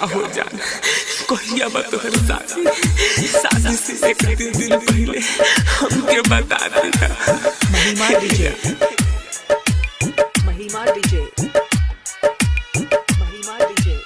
हो जाना कहिया बात हर शादी से एक दिन पहले हमके बता देना। महिमा डीजे महिमा डीजे महिमा डीजे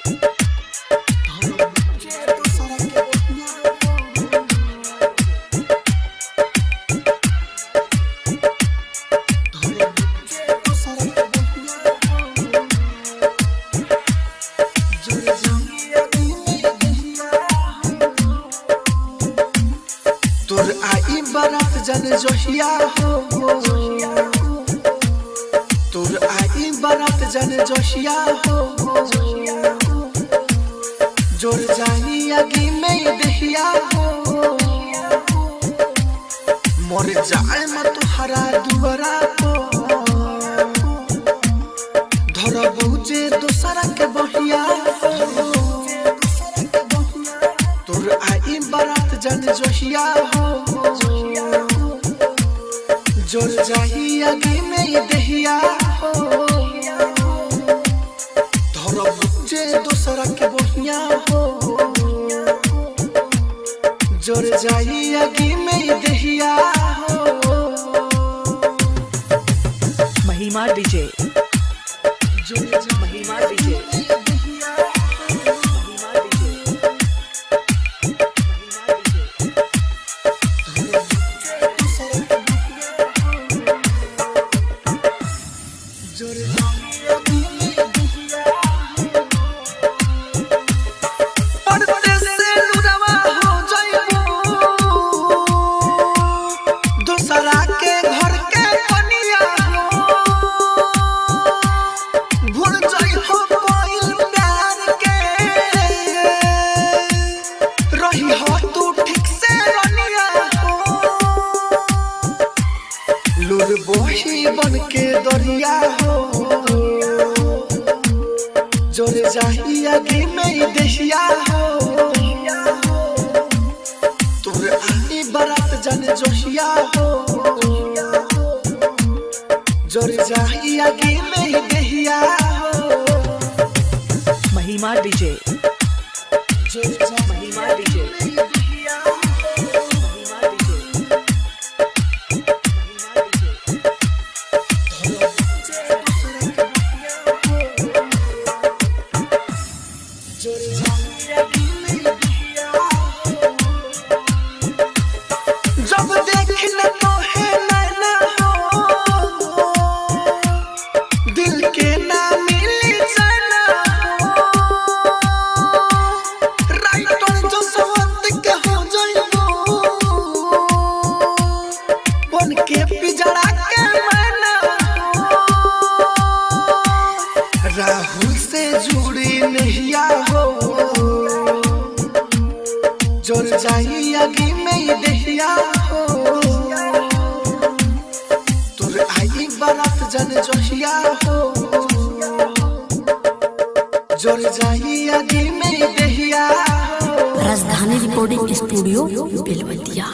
तोर आई बारात जन जोहिया हो, तोर आई बारात जन जोहिया हो, जोर जानी आगे में दहिया हो, मोर जाए मत हरा दुआरा हो, धर बुझे दोसरा के बहिया हो, तोर आई बारात जन जोहिया हो, जोर जाही आगे में दहिया हो, धर बुझे दोसरा के बहिया हो, जोर जाही आगे में दहिया हो। महिमा डीजे महिमा डीजे बोही बन के दरिया हो, जोर जाही आगे में दहिया हो, तोर आई बारात जन जोहिया हो, जोर जाही आगे में दहिया हो। महिमा डीजे महिमा डीजे जब देखना तो है नैना हो, दिल के ना मिली जाना हो, राइटर जो सवंत के हो जाइबो, बन के पिजड़ा के मैना हो, राहुल से जुड़ी नहिया हो, जोर जाही आगे में दहिया हो, तोर आई बारात जन जोहिया हो, जोर जाही आगे में दहिया हो। राजधानी रिकॉर्डिंग स्टूडियो बेलवतिया।